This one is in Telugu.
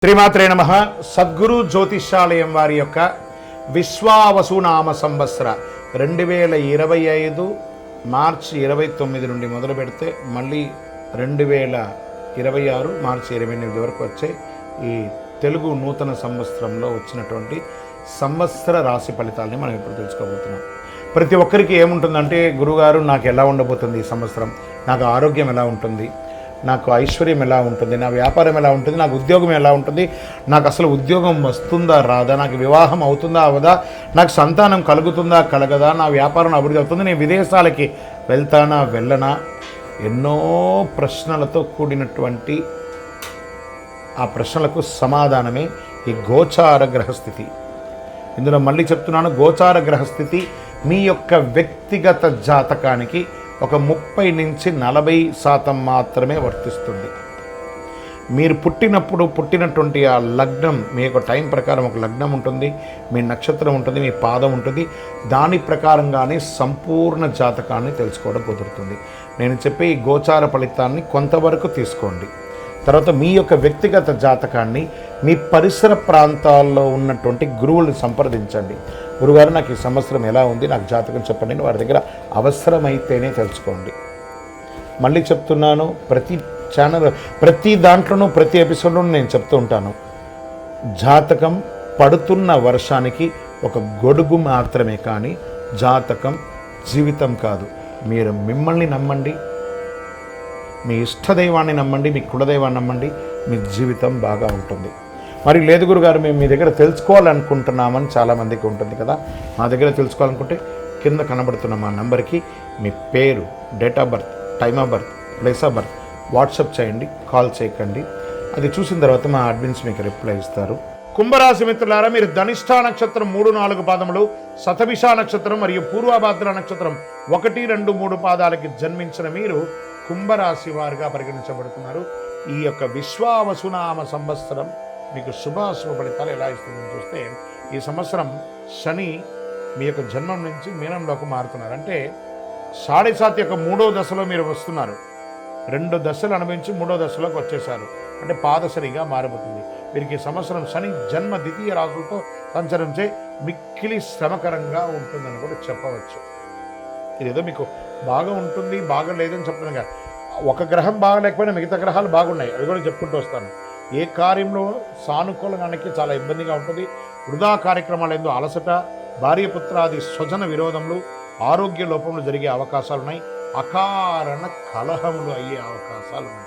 శ్రీమాత్రే నమః. సద్గురు జ్యోతిష్యాలయం వారి యొక్క విశ్వావసునామ సంవత్సర 2025 మార్చి 29 నుండి మొదలు పెడితే మళ్ళీ 2026 మార్చి 28 వరకు వచ్చే ఈ తెలుగు నూతన సంవత్సరంలో వచ్చినటువంటి సంవత్సర రాశి ఫలితాలని మనం ఇప్పుడు తెలుసుకోబోతున్నాం. ప్రతి ఒక్కరికి ఏముంటుందంటే, గురుగారు నాకు ఎలా ఉండబోతుంది ఈ సంవత్సరం, నాకు ఆరోగ్యం ఎలా ఉంటుంది, నాకు ఐశ్వర్యం ఎలా ఉంటుంది, నా వ్యాపారం ఎలా ఉంటుంది, నాకు ఉద్యోగం ఎలా ఉంటుంది, నాకు అసలు ఉద్యోగం వస్తుందా రాదా, నాకు వివాహం అవుతుందా అవదా, నాకు సంతానం కలుగుతుందా కలగదా, నా వ్యాపారం అభివృద్ధి అవుతుంది, నేను విదేశాలకి వెళ్తానా వెళ్ళనా, ఎన్నో ప్రశ్నలతో కూడినటువంటి ఆ ప్రశ్నలకు సమాధానమే ఈ గోచార గ్రహస్థితి. ఇందులో మళ్ళీ చెప్తున్నాను, గోచార గ్రహస్థితి మీ యొక్క వ్యక్తిగత జాతకానికి ఒక 30 నుంచి 40% మాత్రమే వర్తిస్తుంది. మీరు పుట్టినటువంటి ఆ లగ్నం, మీ యొక్క టైం ప్రకారం ఒక లగ్నం ఉంటుంది, మీ నక్షత్రం ఉంటుంది, మీ పాదం ఉంటుంది, దాని ప్రకారంగానే సంపూర్ణ జాతకాన్ని తెలుసుకోవడం కుదురుతుంది. నేను చెప్పే ఈ గోచార ఫలితాన్ని కొంతవరకు తీసుకోండి. తర్వాత మీ యొక్క వ్యక్తిగత జాతకాన్ని మీ పరిసర ప్రాంతాల్లో ఉన్నటువంటి గురువులను సంప్రదించండి. గురుగారు నాకు ఈ సంవత్సరం ఎలా ఉంది, నాకు జాతకం చెప్పండి, వారి దగ్గర అవసరమైతేనే తెలుసుకోండి. మళ్ళీ చెప్తున్నాను, ప్రతి దాంట్లోనూ ప్రతి ఎపిసోడ్లోనూ నేను చెప్తూ ఉంటాను, జాతకం పడుతున్న వర్షానికి ఒక గొడుగు మాత్రమే, కానీ జాతకం జీవితం కాదు. మీరు మిమ్మల్ని నమ్మండి, మీ ఇష్టదైవాన్ని నమ్మండి, మీ కులదైవాన్ని నమ్మండి, మీ జీవితం బాగా ఉంటుంది. మరి లేదు గురుగారు, మేము మీ దగ్గర తెలుసుకోవాలనుకుంటున్నామని చాలామందికి ఉంటుంది కదా. మా దగ్గర తెలుసుకోవాలనుకుంటే కింద కనబడుతున్న మా నెంబర్కి మీ పేరు, date of birth, time of birth, place of birth WhatsApp చేయండి, కాల్ చేయకండి. అది చూసిన తర్వాత మా అడ్మిన్స్ మీకు రిప్లై ఇస్తారు. కుంభరాశి మిత్రులారా, మీరు ధనిష్ఠా నక్షత్రం 3-4 పాదములు, శతభిష నక్షత్రం మరియు పూర్వభాద్ర నక్షత్రం 1, 2, 3 పాదాలకి జన్మించిన మీరు కుంభరాశి వారుగా పరిగణించబడుతున్నారు. ఈ యొక్క విశ్వావసునామ సంవత్సరం మీకు శుభాశుభ ఫలితాలు ఎలా ఇస్తుందని చూస్తే, ఈ సంవత్సరం శని మీ యొక్క జన్మం నుంచి మీనంలోకి మారుతున్నారు. అంటే 7.5 యొక్క 3వ దశలో మీరు వస్తున్నారు. 2 దశలు అనుభవించి 3వ దశలోకి వచ్చేసారు. అంటే పాదశనిగా మారిపోతుంది. వీరికి ఈ సంవత్సరం శని జన్మ ద్వితీయ రాశులతో సంచరించే మిక్కిలి శ్రమకరంగా ఉంటుందని కూడా చెప్పవచ్చు. ఇదేదో మీకు బాగా ఉంటుంది, బాగా లేదని చెప్పడం కాదు. ఒక గ్రహం బాగలేకపోయినా మిగతా గ్రహాలు బాగున్నాయి, అవి కూడా చెప్పుకుంటూ వస్తాను. ఏ కార్యంలో సానుకూలంగానికి చాలా ఇబ్బందిగా ఉంటుంది. వృధా కార్యక్రమాలు ఎందు అలసట, భార్యపుత్రాది స్వజన విరోధములు, ఆరోగ్య లోపములు జరిగే అవకాశాలు ఉన్నాయి. అకారణ కలహములు అయ్యే అవకాశాలు ఉన్నాయి.